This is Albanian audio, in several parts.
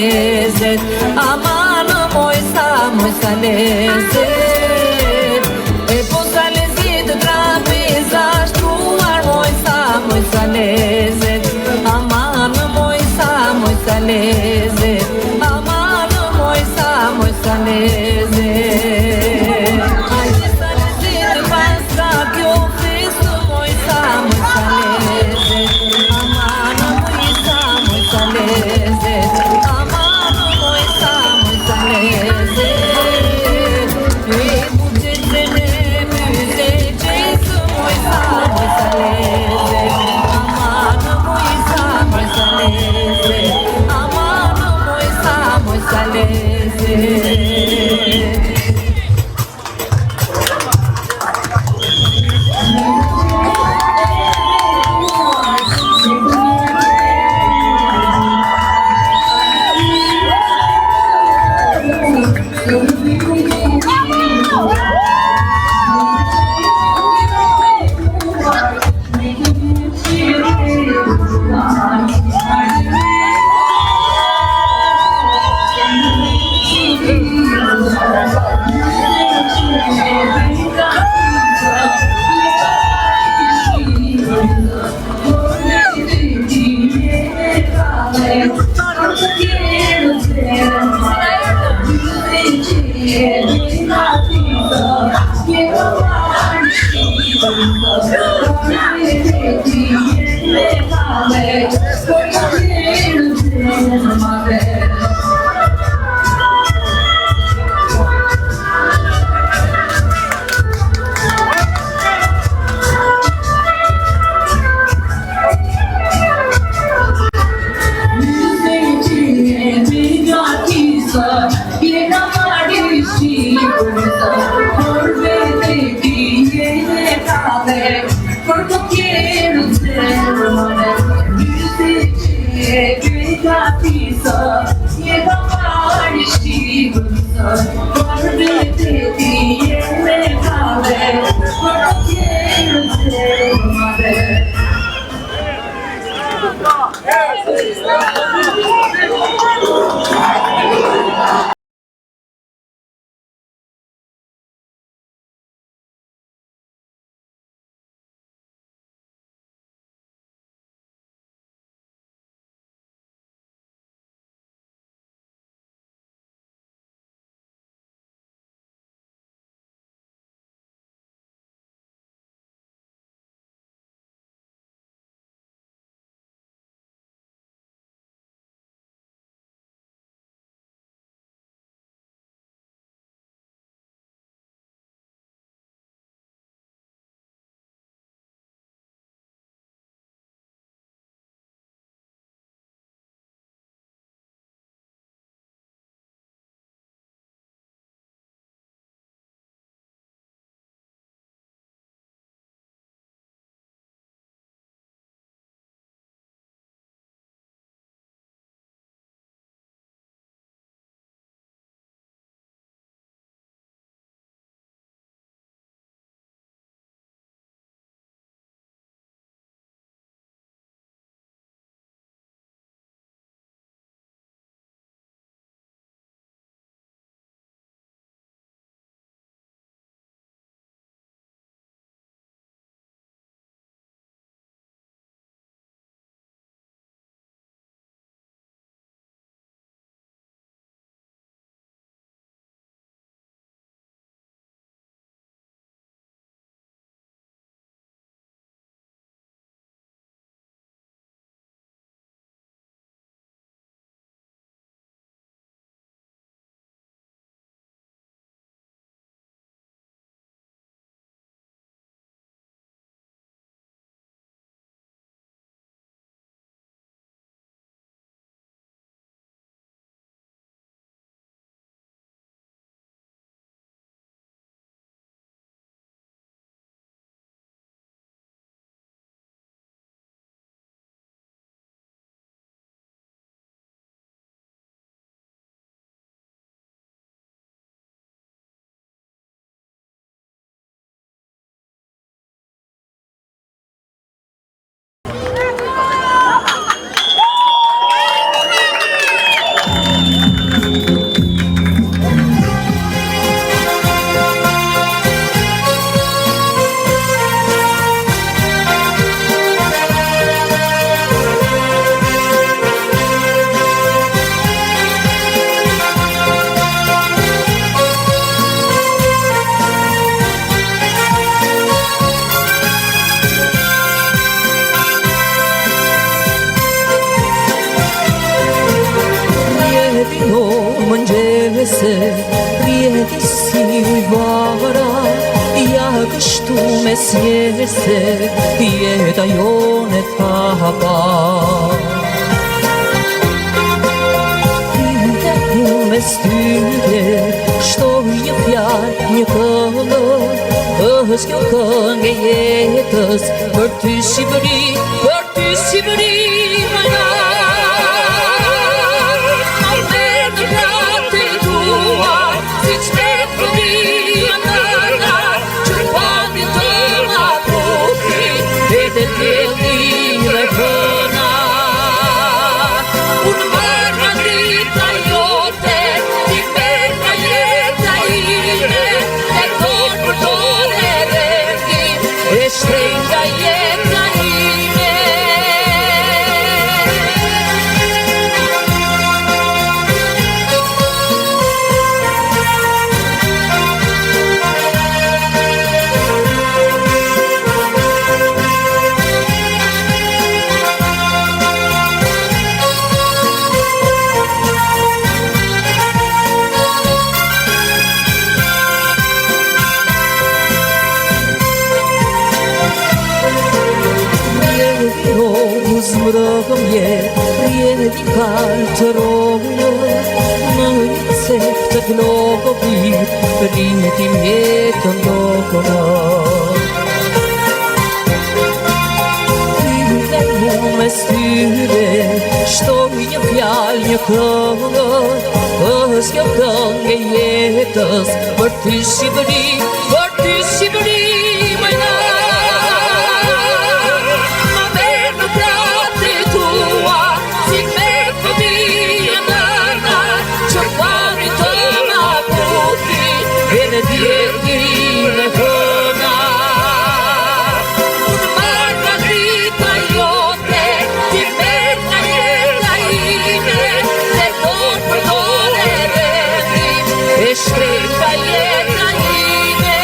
lezet, aman moj sa lezet. E po sa lezet trapeza shtruar, moj sa lezet, aman moj sa lezet, aman moj sa lezet. Ajde sa lezet pasta kjo festu, moj sa lezet, aman moj sa lezet, aman moj sa lezet. E buqet se me myze qesë, moj sa lezet, aman moj sa lezet, aman moj sa lezet. se rjeti si ujvara, ja kështu me sjese, jeta jone thapa. Me styre, shtoj një fjalë, një këngë, është kjo këngë e jetës, për ty Shqipëri, mëna. A merë në gratë e tua, si qëtë fëmija nëna, që pati të ma puti, e të tjelli dhe këna. Unë mërë në drita jote, ti merë në jeta ime, e dorë për dorë e rëndim, e shtenga jeta ime. Zmrëgëm jetë, rjeti kalë të rojë, në një cep të globi, rritim jetën dokona. Fyre mu me styre, shtoj një fjalë, një këngë, është kjo këngë e jetës, për ty Shqipëri, mëna. Në djeti në këna, unë marrë në drita jote, ti merë në jeta ime, dhe dorë për dorë e rëndim, e shtrejta jeta ime.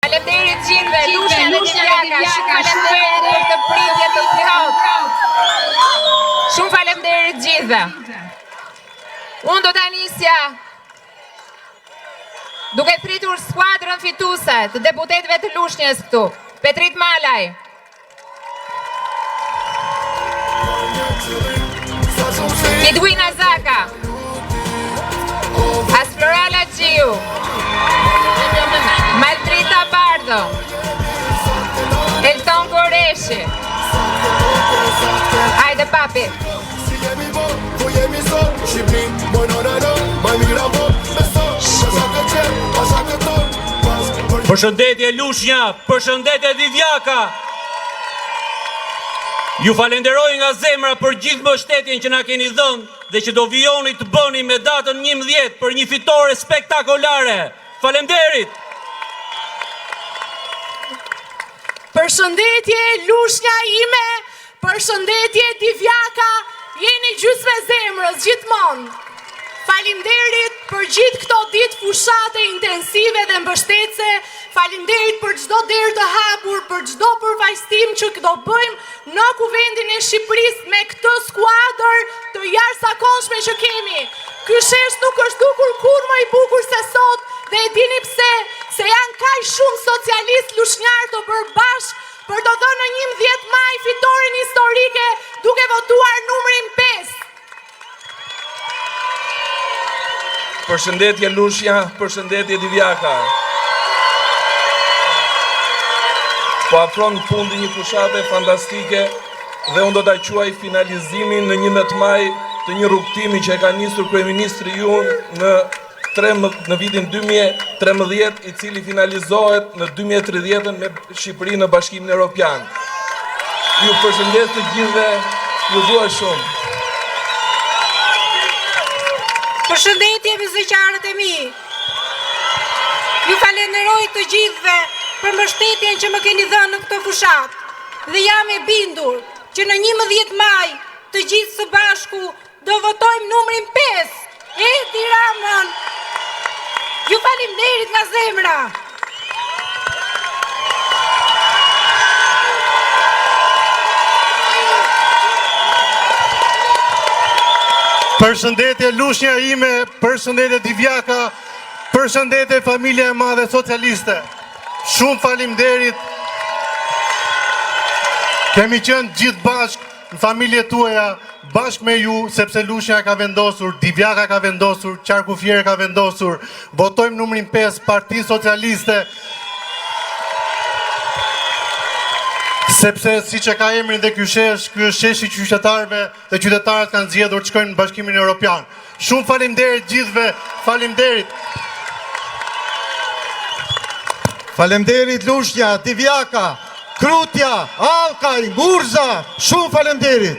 Faleminderit gjithëve, Lushnja dhe Divjaka, shumë faleminderit për të pritje të plotë. Shumë faleminderit gjithëve. Unë do ta nisja duke pritur skuadrën fituese të deputetëve të Lushnjës këtu. Petrit Malaj, Edwina Zaka, Asflorala Gjiu, Maltrita Bardo, Elton Goreshi. Hajde papi. Përshëndetje Lushnja, përshëndetje Divjaka. Ju falenderoj nga zemra për gjithë mbështetjen që na keni dhënë dhe që do vijoni të bëni me datën 11 për një fitore spektakolare. Faleminderit. Përshëndetje Lushnja ime, përshëndetje Divjaka, jeni gjysmë e zemrës gjithmonë. Faleminderit për gjithë këto ditë fushate intensive dhe mbështetëse. Faleminderit për çdo derë të hapur, për çdo përfaqësim që do bëjmë në Kuvendin e Shqipërisë me këtë skuadër të jashtëzakonshme që kemi. Ky shesh nuk është dukur kurrë më i bukur se sot, dhe e dini pse? Se janë kaq shumë socialistë lushnjar të bërë bashkë për të dhënë në 11 maj fitoren historike duke votuar numrin 5. Përshëndetje Lushnja, përshëndetje Divjaka. Po afron fundi një fushate fantastike dhe unë do ta quaj finalizimin në 11 maj të një rrugtimi që e ka nisur kryeministri junë në vitin 2013, i cili finalizohet në 2030 me Shqipërinë në Bashkimin Evropian. Ju përshëndes të gjithëve, ju dua shumë. Përshëndetje vizëqarët e mi. Ju falenderoj të gjithëve për mbështetjen që më keni dhënë në këtë fushat. Dhe jam e bindur që në 11 maj të gjithë së bashku do votojmë numrin 5, Edi Ramën. Ju faleminderit nga zemra. Përshëndetje Lushnja ime, përshëndetje Divjaka, përshëndetje familja e madhe socialiste. Shumë faleminderit. Kemi qenë gjithë bashkë në familje tuaja, bashkë me ju, sepse Lushnja ka vendosur, Divjaka ka vendosur, Qarku Fier ka vendosur. Votojmë numrin 5, Parti Socialiste. Sepse si që ka emrin dhe ky është sheshi qytetarëve dhe qytetarët kanë zgjedhur të shkojnë në Bashkimin Evropian. Shumë faleminderit gjithëve, faleminderit. Faleminderit Lushnja, Divjaka, Krutja, Allkaj, Ngurza, shumë faleminderit.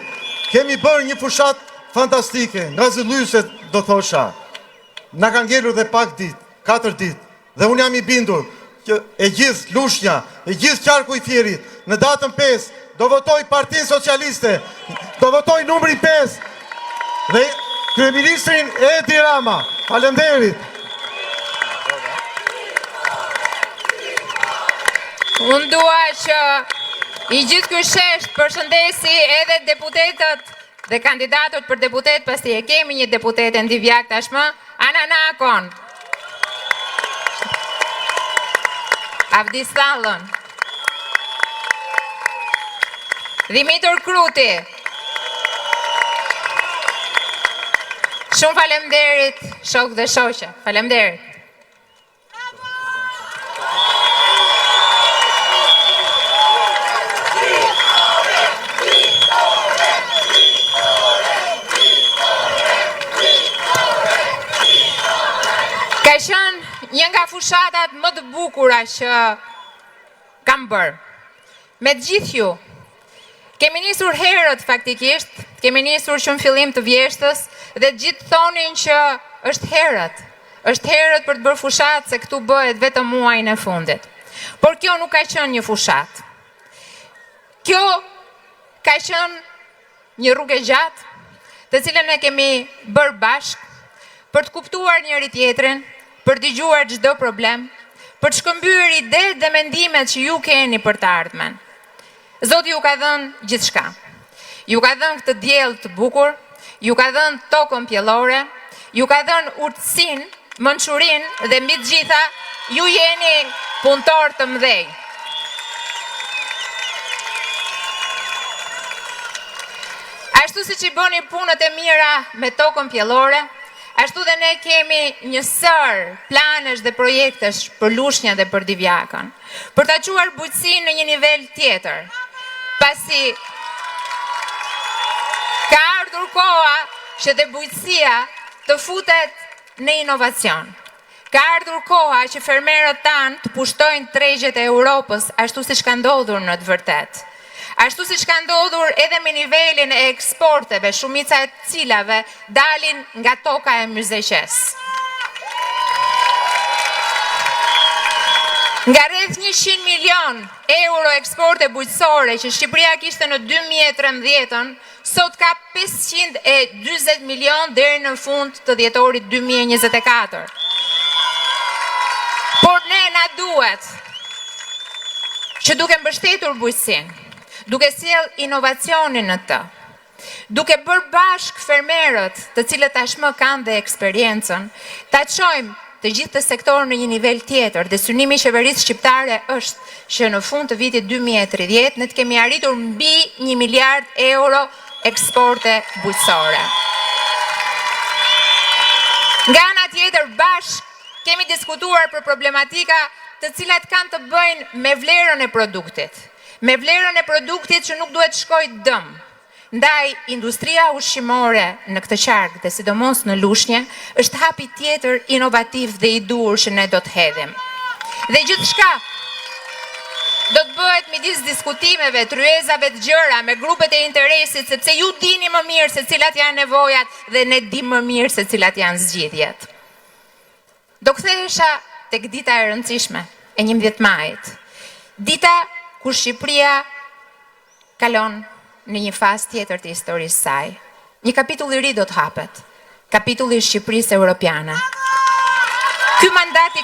Kemi bërë një fushat fantastike, nga zëllyse do thosha. Na kanë ngelur dhe pak ditë, 4 ditë, dhe unë jam i bindur që e gjithë Lushnja, e gjithë Qarku i Fierit, në datën 5, do votoj Partinë Socialiste, do votoj numri 5, dhe kryeministrin Edi Rama. Faleminderit. Unë dua që i gjithë ky shesh përshëndesi edhe deputetët dhe kandidatët për deputet, pasi e kemi një deputete në Divjak tashmë, Ananakon, Avdis Thallën, Dimitur Kruti. Shumë faleminderit shok dhe shoqe. Faleminderit. Ka qenë një nga fushatat më të bukura që kam bërë. Me të gjithë ju, kemi nisur herët faktikisht, kemi nisur që në fillim të vjeshtës dhe gjithë thonin që është herët. Është herët për të bërë fushat se këtu bëhet vetëm muajin e fundit. Por kjo nuk ka qenë një fushat. Kjo ka qenë një rrugë e gjatë, të cilën e kemi bërë bashkë për të kuptuar njëri tjetrin, për të dëgjuar çdo problem, për të shkëmbyer idetë dhe mendimet që ju keni për të ardhmen. Zoti ju ka dhënë gjithçka. Ju ka dhënë këtë diell të bukur, ju ka dhënë tokën pjellore, ju ka dhënë urtësinë, mençurinë dhe mbi të gjitha ju jeni punëtor të mëdhenj. Ashtu siç i bëni punët e mira me tokën pjellore, ashtu dhe ne kemi një sër planesh dhe projektesh për Lushnjën dhe për Divjakën, për ta çuar bujqësinë në një nivel tjetër. Pasi ka ardhur koha që dhe bujqësia të futet në inovacion. Ka ardhur koha që fermerët tanë të pushtojnë tregjet e Europës, ashtu siç ka ndodhur në të vërtetë. Ashtu siç ka ndodhur edhe me nivelin e eksporteve, shumica e cilave dalin nga toka e Myzeqes. Nga rreth 100 milion euro eksporte bujqësore që Shqipëria kishte në 2013, sot ka 540 milion deri në fund të dhjetorit 2024. Por ne na duhet që duke mbështetur bujqësinë, duke sjell inovacionin në të, duke bërë bashk fermerët të cilët tashmë kanë dhe eksperiencën, ta çojmë të gjithë të sektorë në një nivel tjetër, dhe synimi i qeverisë shqiptare është që në fund të vitit 2030 ne të kemi arritur mbi 1 miliard euro eksporte bujqësore. Nga ana tjetër bashk kemi diskutuar për problematika të cilat kanë të bëjnë me vlerën e produktit. Me vlerën e produktit që nuk duhet shkoj dëm. Ndaj, industria ushqimore në këtë qark, dhe sidomos në Lushnjë, është hapi tjetër inovativ dhe i dur që ne do të hedhim. Dhe gjithçka do të bëhet midis diskutimeve, tryezave të gjëra, me grupet e interesit, sepse ju dini më mirë se cilat janë nevojat dhe ne dim më mirë se cilat janë zgjidhjet. Do kthehesha tek dita e rëndësishme e 11 majit. Dita kur Shqipëria kalon në një fazë tjetër të historisë saj. Një kapitull i ri do të hapet. Kapitulli i Shqipërisë Europiane. Ky mandat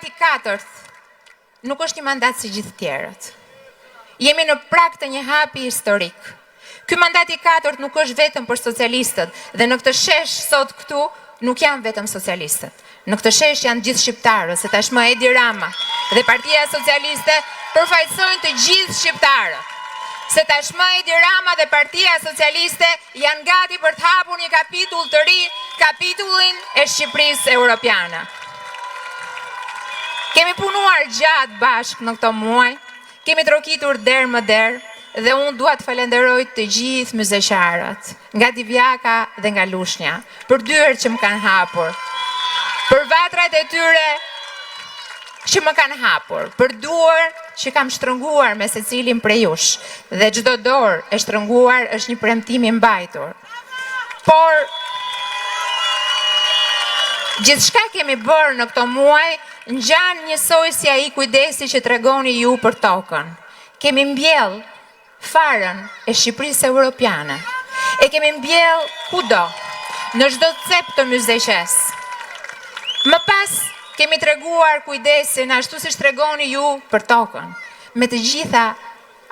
i katërt nuk është një mandat si gjithë tjerët. Jemi në prag të një hapi historik. Ky mandat i katërt nuk është vetëm për socialistët dhe në këtë shesh sot këtu nuk janë vetëm socialistët. Në këtë shesh janë gjithë shqiptarët, se tashmë Edi Rama dhe Partia Socialiste përfaqësojnë të gjithë shqiptarët. Se tashmë Edi Rama dhe Partia Socialiste janë gati për të hapur një kapitull të ri, kapitullin e Shqipërisë Europiane. Kemi punuar gjatë bashkë në këto muaj, kemi trokitur derë më derë, dhe unë dua të falenderoj të gjithë myzeqarët, nga Divjaka dhe nga Lushnja, për dyert që më kanë hapur, për vatrat e tyre që më kanë hapur, për duar që kam shtrënguar me secilin prej jush, dhe çdo dorë e shtrënguar është një premtim i mbajtur. Por gjithçka kemi bërë në këto muaj ngjan njësoj si ai kujdesi që tregoni ju për tokën. Kemi mbjell farën e Shqipërisë Europiane. E kemi mbjell kudo, në çdo cep të myzeqes. Më pas kemi treguar kujdesin ashtu siç tregoni ju për tokën, me të gjitha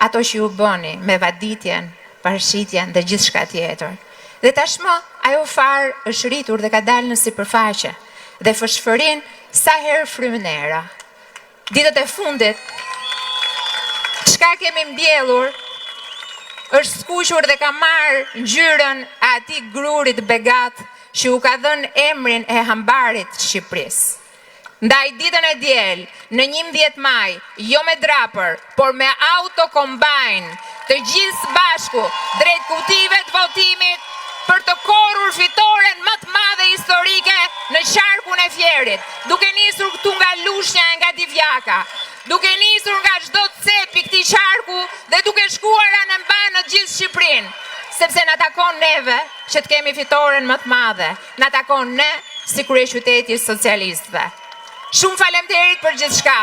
ato që ju bëni, me vaditjen, parashitjen dhe gjithçka tjetër. Dhe tashmë ajo farë është rritur dhe ka dalë në sipërfaqe dhe fshfërin sa herë frymënera. Ditët e fundit, çka kemi mbjellur është skuqur dhe ka marrë ngjyrën e atij grurit begat që u ka dhënë emrin e hambarit të Shqipërisë. Ndaj ditën e diel, në 11 maj, jo me drapër, por me autokombajn, të gjithë bashku drejt kutive të votimit për të korrur fitoren më të madhe historike në qarkun e Fierit, duke nisur këtu nga Lushnja e nga Divjaka, duke nisur nga çdo cep i këtij qarku dhe duke shkuar në mban në gjithë Shqipërinë, sepse na takon neve që të kemi fitoren më të madhe, na takon ne si kryeqyteti i socialistëve. Shumë faleminderit për gjithçka.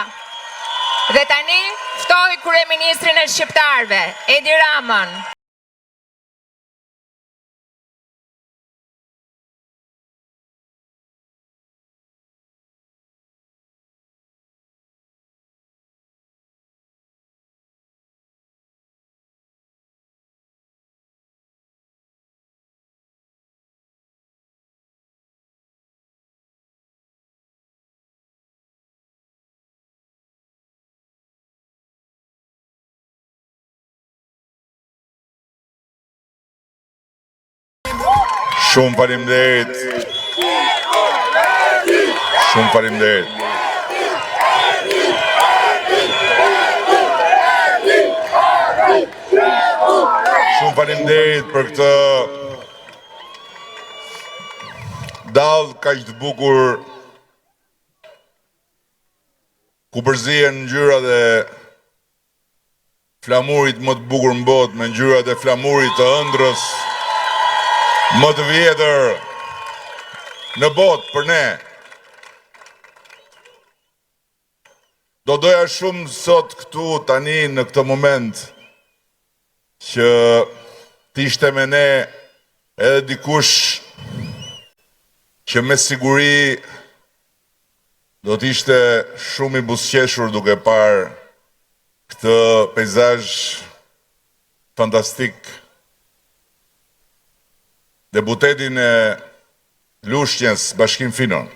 Dhe tani ftoj kryeministrin e shqiptarëve, Edi Ramën. Shumë faleminderit. Shumë faleminderit. Shumë faleminderit për këtë dallë kaq të bukur ku përzihen ngjyrat e flamurit më të bukur në botë me ngjyrat e flamurit të ëndrrës më të vjetër në botë për ne. Do doja shumë sot këtu tani në këtë moment që t'ishte me ne edhe dikush që me siguri do t'ishte shumë i buzëqeshur duke parë këtë peizazh fantastik. Deputetin e Lushnjës, Bashkim Finon.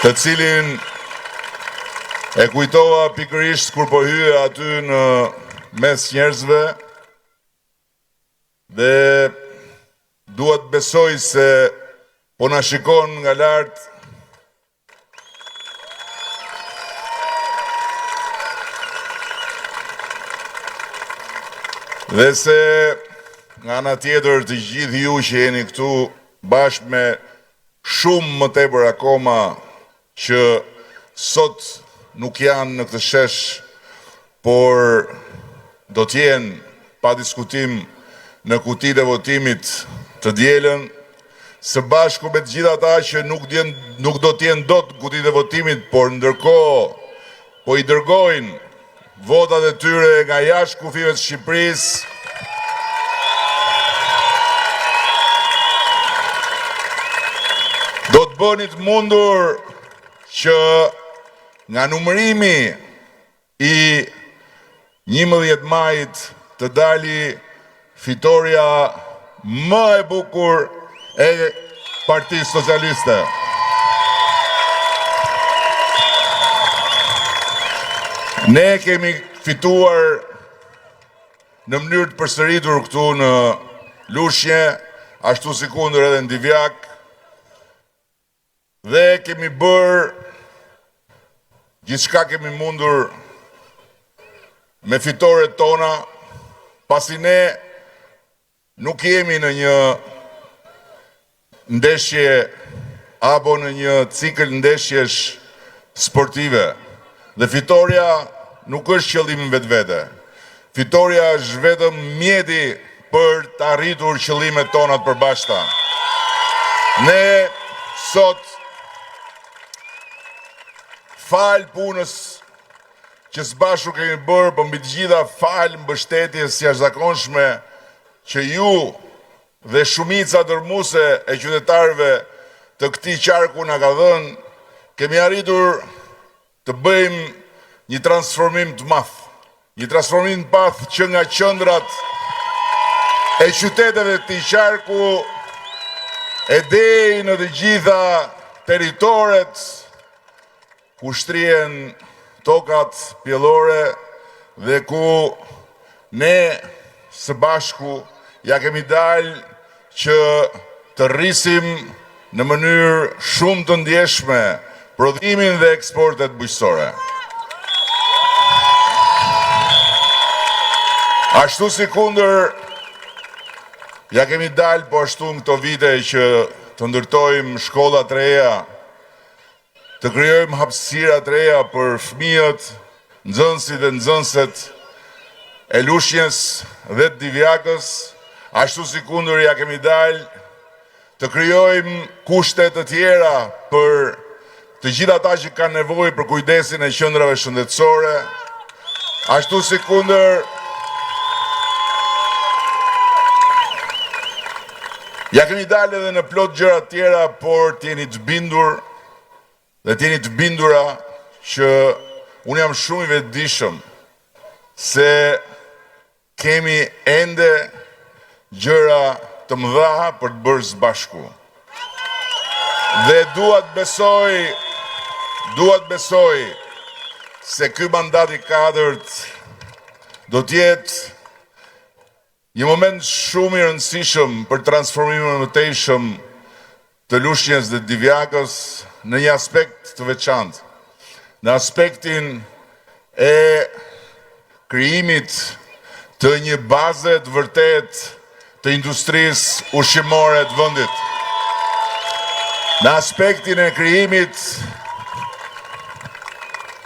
Të cilin e kujtova pikërisht kur po hye aty në mes njerëzve dhe duhet besoj se po na shikon nga lart. Dhe se nga ana tjetër të gjithë ju që jeni këtu bashkë me shumë më tepër akoma që sot nuk janë në këtë shesh, por do t'jenë pa diskutim në kutitë e votimit të dielën, së bashku me të gjitha ata që nuk do t'jenë dot në kutitë e votimit, por ndërkohë po i dërgojnë votat e tyre nga jashtë kufive të Shqipërisë, do të bëni të mundur që nga numërimi i 11 majit të dali fitoria më e bukur e Partisë Socialiste. Ne kemi fituar në mënyrë të përsëritur këtu në Lushnjë, ashtu si kundër edhe në Divjak, dhe kemi bërë gjithçka kemi mundur me fitoret tona, pasi ne nuk jemi në një ndeshje apo në një cikël ndeshjesh sportive. Dhe fitoria nuk është qëllimi vetvete. Fitoria është vetëm mjeti për të arritur qëllimet tona të përbashkëta. Ne sot falë punës që së bashku kemi bërë, për mbi të gjitha falë mbështetjes jashtëzakonshme që ju dhe shumica dërmuese e qytetarëve të këtij qarku na ka dhënë, kemi arritur të bëjmë një transformim të madh. Një transformim të madh që nga qendrat e qyteteve të këtij qarku e deri në të gjitha territoret ku shtrihen tokat pjellore dhe ku ne së bashku ja kemi dalë që të rrisim në mënyrë shumë të ndjeshme prodhimin dhe eksportet bujqësore. Ashtu si kundër, ja kemi dalë po ashtu në këto vite që të ndërtojmë shkolla të reja, të krijojmë hapësira të reja për fëmijët, nxënësit dhe nxënëset e Lushnjës dhe të Divjakës, ashtu si kundër ja kemi dalë të krijojmë kushte të tjera për të gjitha ata që kanë nevojë për kujdesin e qendrave shëndetësore, ashtu si kundër ja kemi dalë edhe në plot gjëra të tjera, por t'jeni të bindur dhe t'jeni të bindura që unë jam shumë i vetëdijshëm se kemi ende gjëra të mëdha për të bërë së bashku. Dhe dua të besoj se ky mandat i katërt do të jetë një moment shumë i rëndësishëm për transformimin e mëtejshëm të Lushnjës dhe Divjakës në një aspekt të veçantë, në aspektin e krijimit të një baze të vërtet të industrisë ushqimore të vendit, në aspektin e krijimit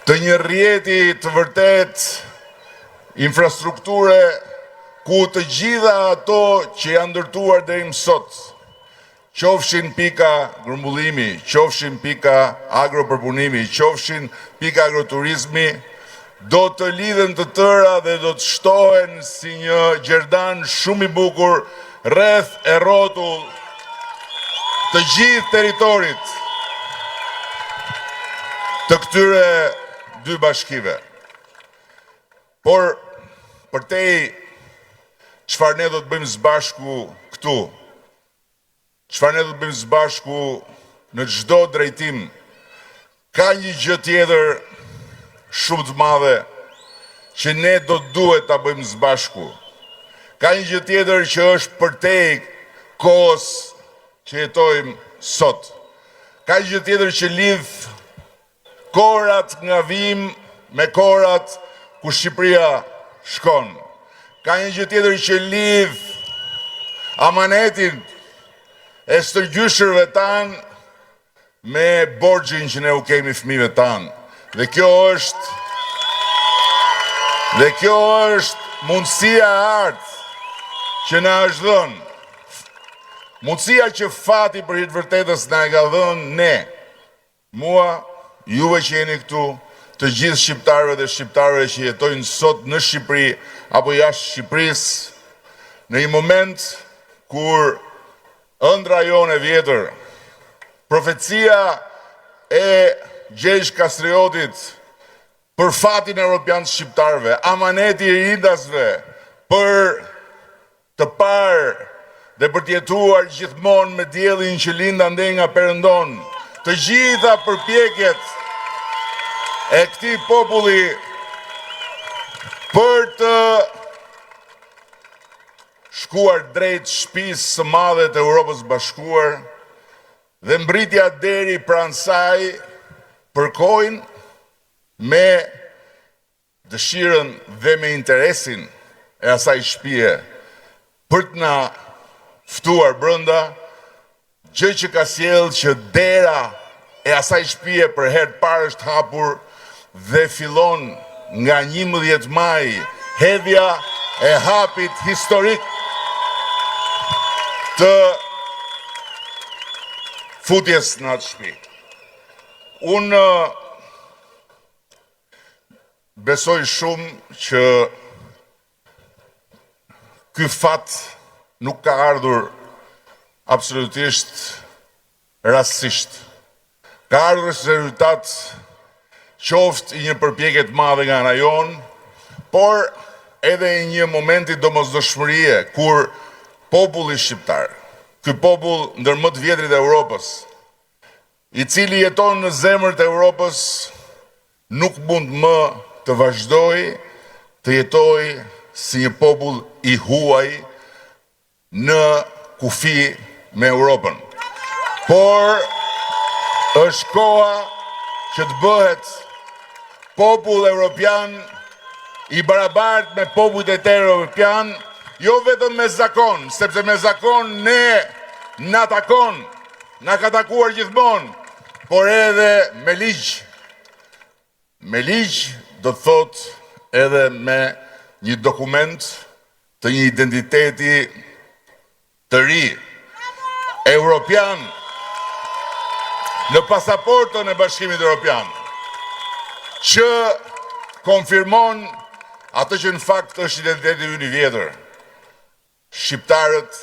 të një rrjeti të vërtet infrastrukture ku të gjitha ato që janë ndërtuar deri më sot, qofshin pika grumbullimi, qofshin pika agropërpunimi, qofshin pika agroturizmi, do të lidhen të tëra dhe do të shtohen si një gjerdan shumë i bukur rreth e rrotull të gjithë territorit të këtyre dy bashkive. Por përtej çfarë ne do të bëjmë së bashku këtu, çfarë ne do të bëjmë së bashku në çdo drejtim, ka një gjë tjetër shumë të madhe që ne do të duhet ta bëjmë së bashku. Ka një gjë tjetër që është përtej kohës që jetojmë sot. Ka një gjë tjetër që lidh korat nga vim me korat ku Shqipëria shkon. Ka një gjë tjetër që lidh amanetin e stërgjyshërve tanë me borxhin që ne u kemi fëmijëve tanë. Dhe kjo është mundësia e artë që na është dhënë, mundësia që fati për hitë vërtetës na e ka dhënë ne, mua, juve që jeni këtu, të gjithë shqiptarëve dhe shqiptarëve që jetojnë sot në Shqipëri apo jashtë Shqipërisë, në një moment kur ëndra jone vjetër, profecia e Gjergj Kastriotit për fatin evropian të shqiptarëve, amaneti i ridasve për të parë dhe për të jetuar gjithmonë me diellin që lind ande nga perëndon, të gjitha përpjekjet e këtij populli për të shkuar drejt shtëpisë së madhe të Evropës Bashkuar dhe mbritja deri pranë saj përkojnë me dëshirën dhe me interesin e asaj shtëpie për të na ftuar brenda, gjë që ka sjellë që dera e asaj shtëpie për herë të parë është hapur dhe fillon nga 11 maj hedhja e hapit historik të futjes në atë shtëpi. Unë besoj shumë që ky fat nuk ka ardhur absolutisht rastësisht. Ka ardhur si rezultat qoftë i një përpjekje të madhe nga ana jonë, por edhe i një momenti domosdoshmërie kur populli shqiptar, ky popull ndër më të vjetrit e Evropës, i cili jeton në zemrën e Evropës, nuk mund më të vazhdojë të jetojë si një popull i huaj në kufi me Europën. Por është koha që të bëhet popull evropian i barabartë me popujt e tjerë evropian, jo vetëm me zakon, sepse me zakon na takon, na ka takuar gjithmonë, por edhe me ligj. Me ligj do të thot edhe me një dokument të një identiteti të ri, evropian, në pasaportën e Bashkimit Evropian, që konfirmon atë që në fakt është identiteti ynë i vjetër. Shqiptarët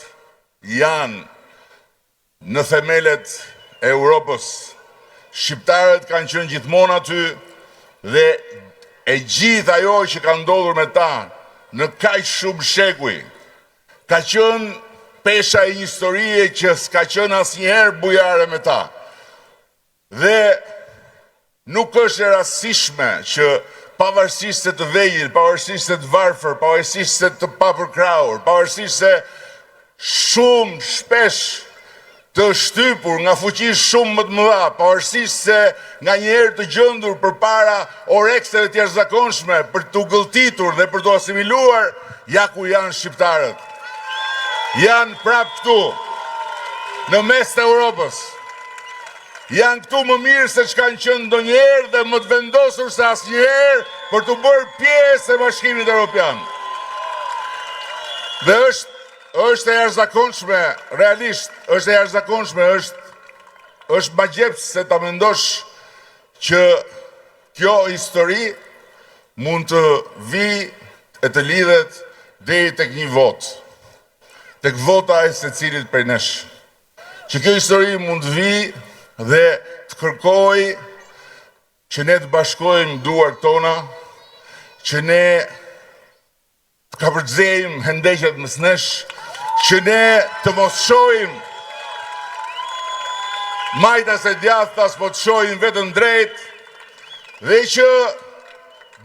janë në themelet e Europës. Shqiptarët kanë qenë gjithmonë aty dhe e gjithë ajo që ka ndodhur me ta në kaq shumë shekuj ka qenë pesha e një historie që s'ka qenë asnjëherë bujare me ta. Dhe nuk është e rastishme që pavarësisht se të vegjël, pavarësisht se të varfër, pavarësisht se të papërkrahur, pavarësisht se shumë shpesh të shtypur nga fuqi shumë më të mëdha, pavarësisht se nga njëherë të gjendur përpara orekseve të jashtëzakonshme për të gëlltitur dhe për të asimiluar, ja ku janë shqiptarët. Janë prapë këtu, në mes të Europës. Janë këtu më mirë se që kanë qenë ndonjëherë dhe më të vendosur se asnjëherë për të bërë pjesë e Bashkimit Evropian. Dhe është e jashtëzakonshme, realisht, është e jashtëzakonshme, është magjeps se ta mendosh që kjo histori mund të vi e të lidhet deri tek një votë, tek vota e secilit prej nesh. Që kjo histori mund të vi dhe të kërkoj që ne të bashkojmë duart tona, që ne të kapërcejmë hendeqet mes nesh, që ne të mos shohim majtas e djathtas, po të shohim vetëm drejt, dhe që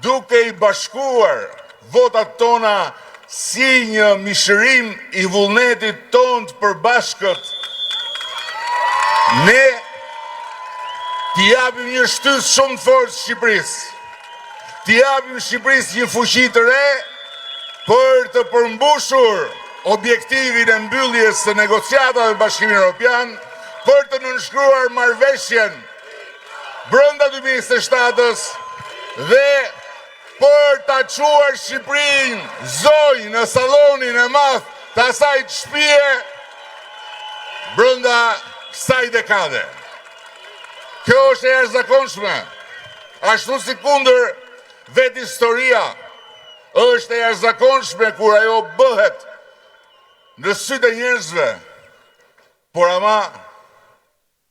duke i bashkuar votat tona si një mishërim i vullnetit ton të përbashkët, ne t'i japim një shtys shumë fort Shqipërisë. T'i japim Shqipërisë një fuqi të re për të përmbushur objektivin e mbylljes së negociatave me Bashkimin Evropian, për të nënshkruar marrëveshjen brenda 2027-s dhe për ta çuar Shqipërinë zonjë në sallonin e madh të asaj të shpije brenda kësaj dekade. Kjo është e jashtëzakonshme. Ashtu si kundër vetë historia është e jashtëzakonshme kur ajo bëhet në sytë e njerëzve, por ama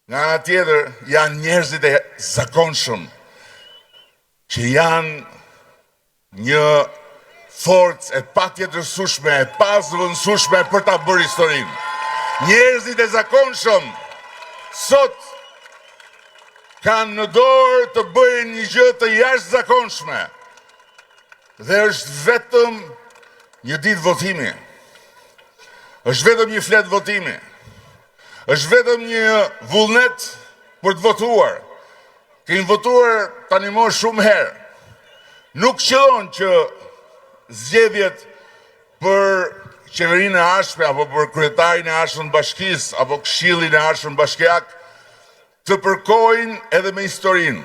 nga ana tjetër janë njerëzit e zakonshëm që janë një forcë e patjetërsueshme, e pazëvendësueshme për ta bërë historinë. Njerëzit e zakonshëm sot kanë në dorë të bëjnë një gjë të jashtëzakonshme. Dhe është vetëm një ditë votimi. Është vetëm një flet votimi. Është vetëm një vullnet për të votuar. Kemi votuar tani më shumë herë. Nuk qëllon që zgjedhjet për qeverinë e ardhshme apo për kryetarin e ardhshëm të bashkisë apo këshillin e ardhshëm bashkiak të përkojnë edhe me historinë.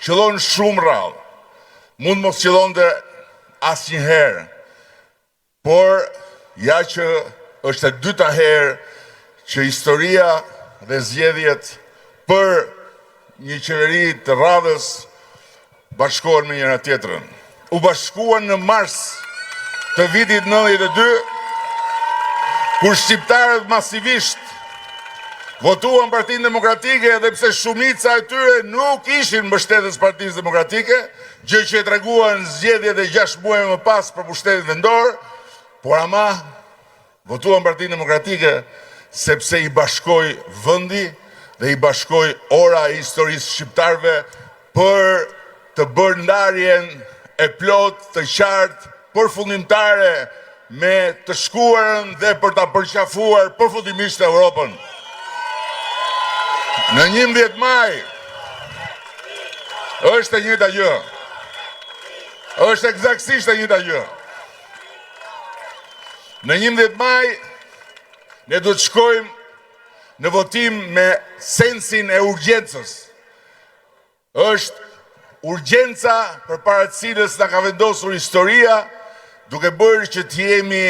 Qëllon shumë rrallë. Mund mos qëllonte asnjëherë. Por ja që është e dyta herë që historia dhe zgjedhjet për një qeveri të radhës bashkohen me njëra tjetrën. U bashkuan në mars të vitit 92, kur shqiptarët masivisht votuan Partinë Demokratike, edhe pse shumica e tyre nuk ishin mbështetës Partisë Demokratike, gjë që e treguan zgjedhjet e 6 muaj më pas për pushtetin vendor, por ama votuan Partinë Demokratike sepse i bashkoi vendi dhe i bashkoi ora e historisë shqiptarëve për të bërë ndarjen e plot të qartë përfundimtare me të shkuarën dhe për ta përqafuar përfundimisht Europën. Në 11 maj është e njëjta gjë. Është eksaktësisht e njëjta gjë. Në 11 maj ne do të shkojmë në votim me sensin e urgjencës. Është urgjenca përpara të cilës na ka vendosur historia, duke bërë që të jemi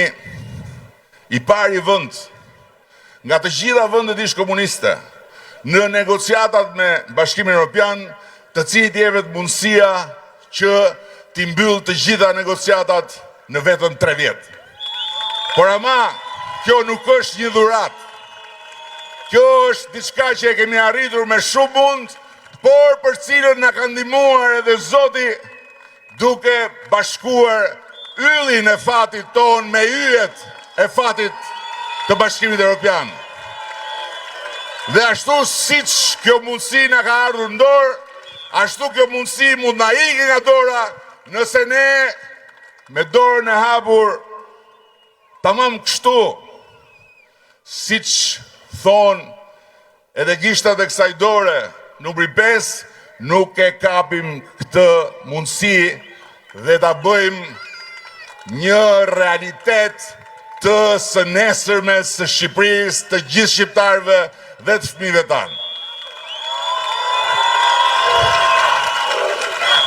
i pari vend nga të gjitha vendet ish komuniste në negociatat me Bashkimin Evropian, të cilit jepet mundësia që t'i mbyll të gjitha negociatat në vetëm 3 vjet. Por ama, kjo nuk është një dhuratë. Kjo është diçka që e kemi arritur me shumë mund, por për cilën na ka ndihmuar edhe Zoti duke bashkuar yllin e fatit ton me yjet e fatit të Bashkimit Evropian. Dhe ashtu siç kjo mundësi na ka ardhur në dorë, ashtu kjo mundësi mund na ikë nga dora nëse ne me dorën e hapur tamam kështu, siç thonë edhe gishtat e kësaj dore, numri 5, nuk e kapim këtë mundësi dhe ta bëjmë një realitet të së nesërmes së Shqipërisë, të gjithë shqiptarëve dhe të fëmijëve tanë.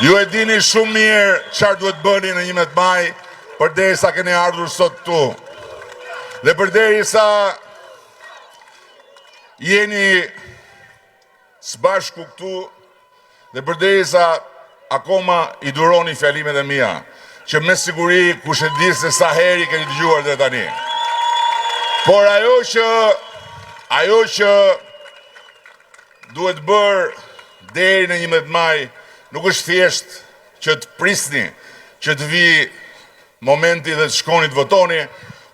Ju e dini shumë mirë çfarë duhet bëni në 11 maj, përderisa keni ardhur sot këtu. Dhe përderisa jeni së bashku këtu, dhe përderisa akoma i duroni fjalimet e mia, që me siguri kush e di se sa heri keni dëgjuar deri tani. Por ajo që duhet bërë deri në 11 maj nuk është thjesht që të prisni, që të vi momenti dhe të shkoni të votoni,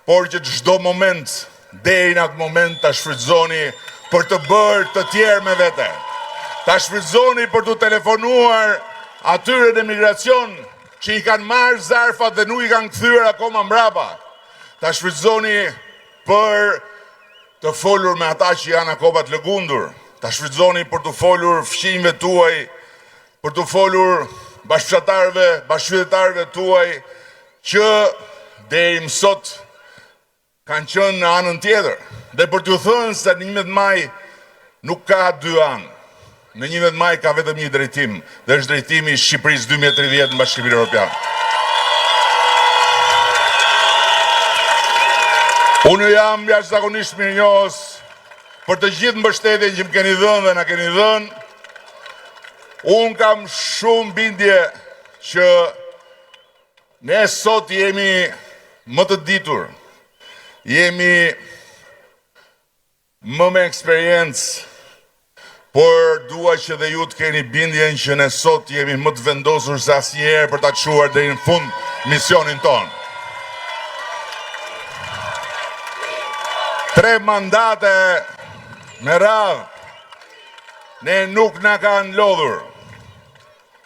por që çdo moment deri në atë moment ta shfrytëzoni për të bërë të tjerë me vete. Ta shfrytëzoni për të telefonuar atyre në migracion që i kanë marrë zarfat dhe nuk i kanë kthyer akoma mbrapa. Ta shfrytëzoni për të folur me ata që janë akoma të lëgundur. Ta shfrytëzoni për të folur fëmijëve tuaj, për të folur bashkëfshatarëve, bashkëqytetarëve tuaj që deri më sot kanë qenë në anën tjetër. Dhe për t'ju thënë se në 11 maj nuk ka 2 anë. Në 11 maj ka vetëm një drejtim, dhe është drejtimi i Shqipërisë 2030 në Bashkimin Evropian. Unë jam jashtëzakonisht mirënjohës për të gjithë mbështetjen që më keni dhënë dhe na keni dhënë. Unë kam shumë bindje që ne sot jemi më të ditur, jemi më me eksperiencë, por dua që dhe ju të keni bindjen që ne sot jemi më të vendosur se asnjëherë për ta çuar deri në fund misionin tonë. 3 mandate me radhë ne nuk na kanë lodhur.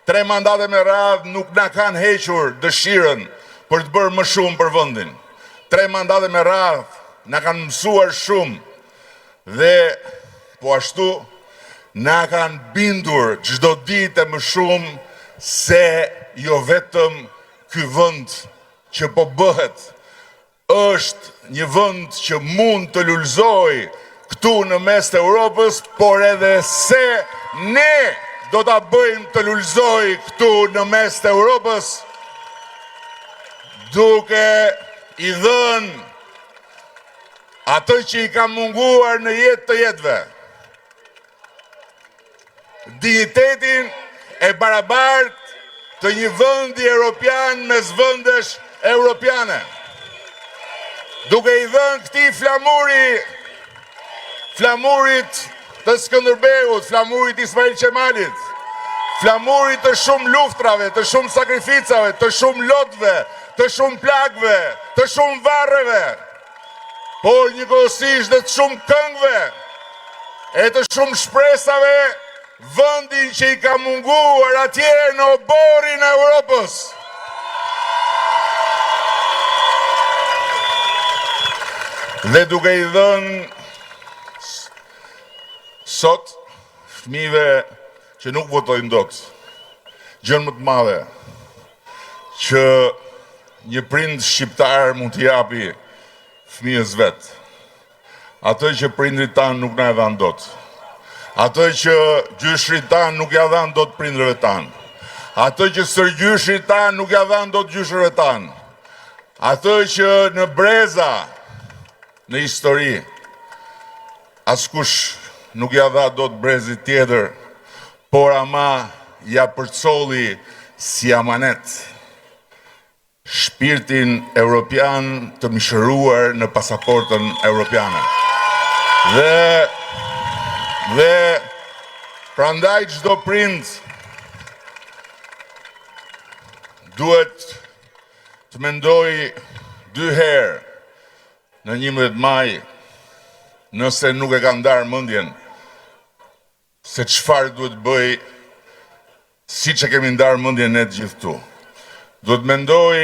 3 mandate me radhë nuk na kanë hequr dëshirën për të bërë më shumë për vendin. 3 mandate me radhë na kanë mësuar shumë dhe po ashtu na kanë bindur çdo ditë më shumë se jo vetëm ky vend që po bëhet është një vend që mund të lulëzoj këtu në mes të Europës, por edhe se ne do ta bëjmë të lulëzoj këtu në mes të Europës, duke i dhënë atë që i ka munguar në jetë të jetëve. Dignitetin e barabartë të një vendi europian mes vendesh europiane. Duke i dhënë këtij flamurit të Skënderbeut, flamurit Ismail Qemalit, flamurit të shumë luftrave, të shumë sakrificave, të shumë lotëve, të shumë plagëve, të shumë varreve, por njëkohësisht dhe të shumë këngëve e të shumë shpresave, vendin që i ka munguar atje në oborin e Europës. Dhe duke i dhënë sot fëmijëve që nuk votojnë dot, gjën më të madhe që një prind shqiptar mund t'i japi fëmijës vet. Atë që prindrit tanë nuk na e dhanë dot. Atë që gjyshrit tanë nuk ja dhanë dot prindrëve tanë. Atë që sërgjyshrit tanë nuk ja dhanë dot gjyshrëve tanë. Atë që në breza në histori askush nuk ja dha dot brezit tjetër, por ama ja përcolli si amanet shpirtin europian të mishëruar në pasaportën europiane. Dhe prandaj çdo prind duhet të mendoj 2 herë në 11 maj, nëse nuk e ka ndarë mendjen se çfarë duhet bëj, siç e kemi ndarë mendjen ne të gjithë këtu. Duhet mendoj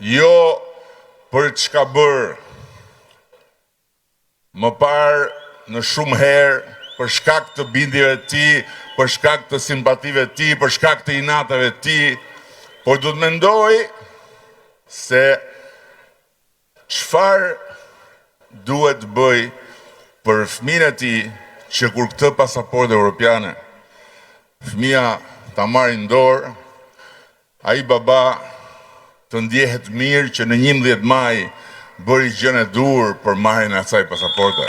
jo për çka bër më parë në shumë herë, për shkak të bindjeve të tij, për shkak të simpative të tij, për shkak të inatave të tij, por duhet mendoj se çfarë duhet bëj për fëmijën e tij që kur këtë pasaportë europiane fëmia ta marrë në dorë, ai baba të ndjehet mirë që në 11 maj bëri gjën e dur për marrjen e asaj pasaporte.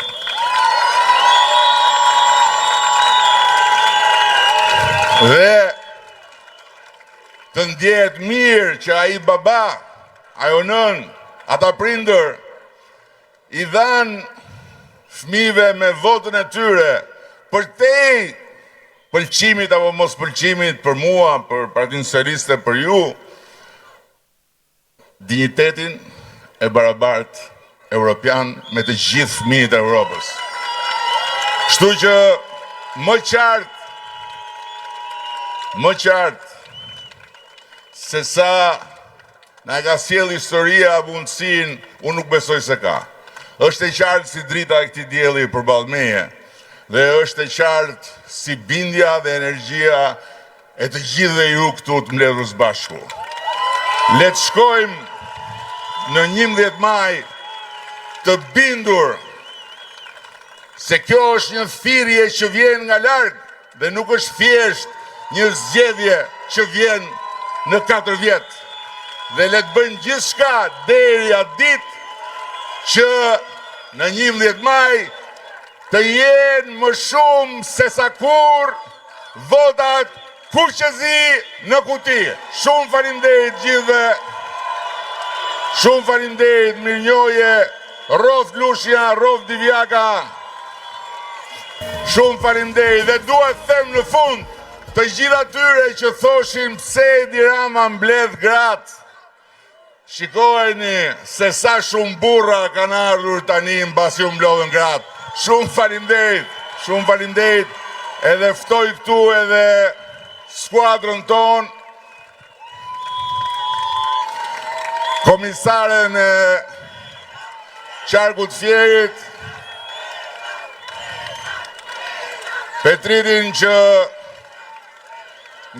Dhe të ndjehet mirë që ai baba, ajo nën, ata prindër i dhanë fëmijëve me votën e tyre përtej pëlqimit apo mos pëlqimit për mua, për Partinë Socialiste, për ju, dignitetin e barabartë europian me të gjithë fëmijët e Europës. Kështu që më qartë se sa na ka sjell historia mundësinë, unë nuk besoj se ka. Është e qartë si drita e këtij dielli përballë meje, dhe është e qartë si bindja dhe energjia e të gjithëve ju këtu të mbledhur së bashku. Le të shkojmë në 11 maj të bindur se kjo është një thirrje që vjen nga larg dhe nuk është thjesht një zgjedhje që vjen në 4 vjet. Dhe le të bëjmë gjithçka deri atë ditë që në 11 maj të jenë më shumë se sa kur votat Kurqezi në kuti. Shumë faleminderit gjithëve. Shumë faleminderit, mirënjohje, Rof Lushja, Rof Divjaka. Shumë faleminderit dhe dua të them në fund të gjithë atyre që thoshin pse Edi Rama mbledh gratë. Shikojeni se sa shumë burra kanë ardhur tani mbasi u mblodhën gratë. Shumë faleminderit, edhe ftoj këtu edhe skuadrën ton, komisaren e Qarkut Fierit, Petritin që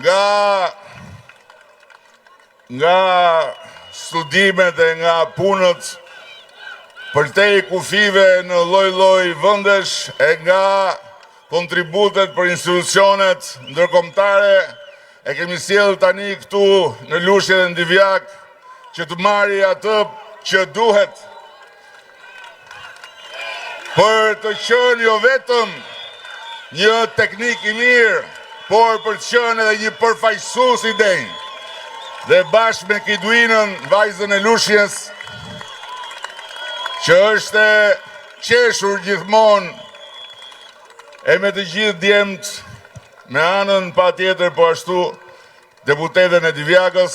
nga studimet e nga punët për te i kufive në lloj vëndesh e nga kontributet për institucionet ndërkombëtare e kemi sjellë tani këtu në Lushje dhe në Divjak që të marri atë që duhet për të qenë jo vetëm një teknik i mirë, por për të qenë edhe një përfaqësues i denj. Dhe bashkë me Kiduinën, vajzën e Lushjes, që është e qeshur gjithmonë e me të gjithë djemt, me anën pa tjetër po ashtu deputeten e Divjakës,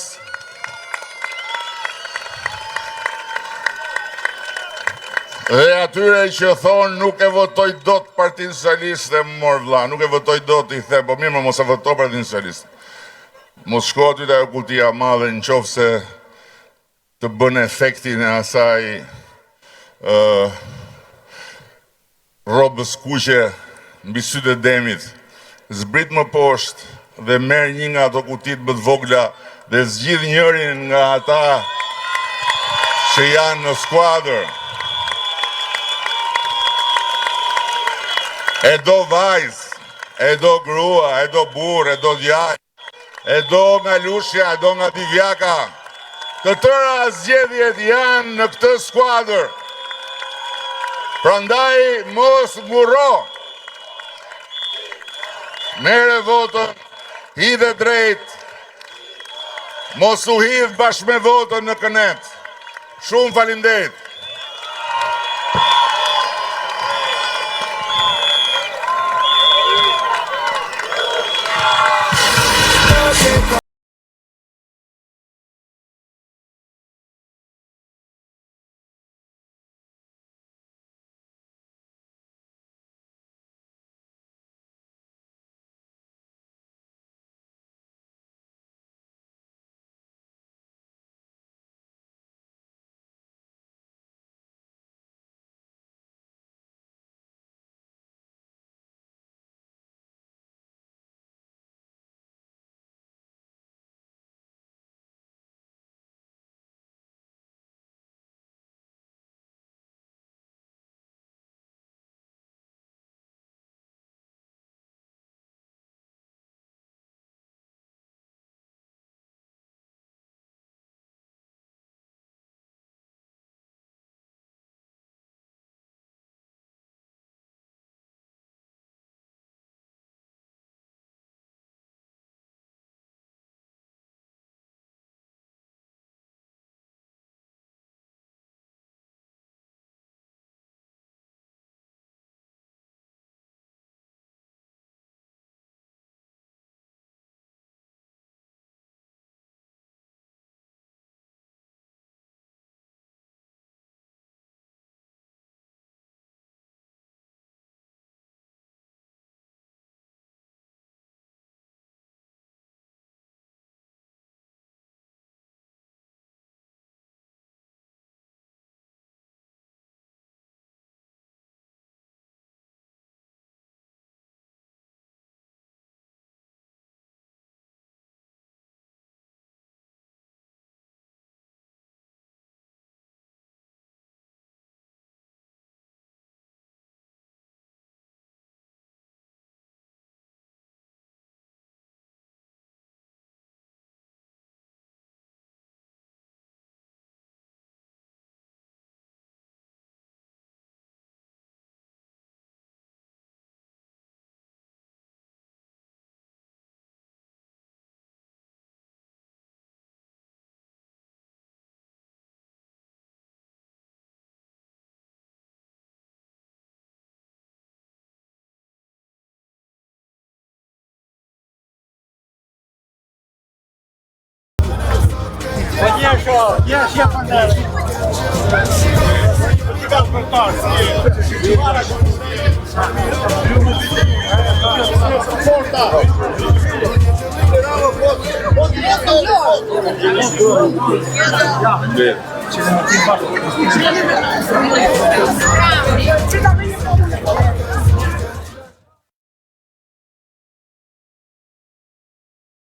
dhe atyre që thonë nuk e votoj dot Partinë Socialiste, më mor vlla, nuk e votoj dot, i the, po mirë më mos e votoj Partinë Socialiste. Mos shko aty te kutia e madhe në qoftë se të bën efektin e asaj robës kuqe mbi sytë e demit. Zbrit më poshtë dhe merr një nga ato kutit më të vogla dhe zgjidh njërin nga ata që janë në skuadër. E do vajzë, e do grua, e do burr, e do djalë, e do nga Lushja, e do nga Divjaka. Të tëra zgjedhjet janë në këtë skuadër. Prandaj mos ngurro. Merre votën, hidhe drejt. Mos u hidh bashkë me votën në kënet. Shumë faleminderit. Bravo.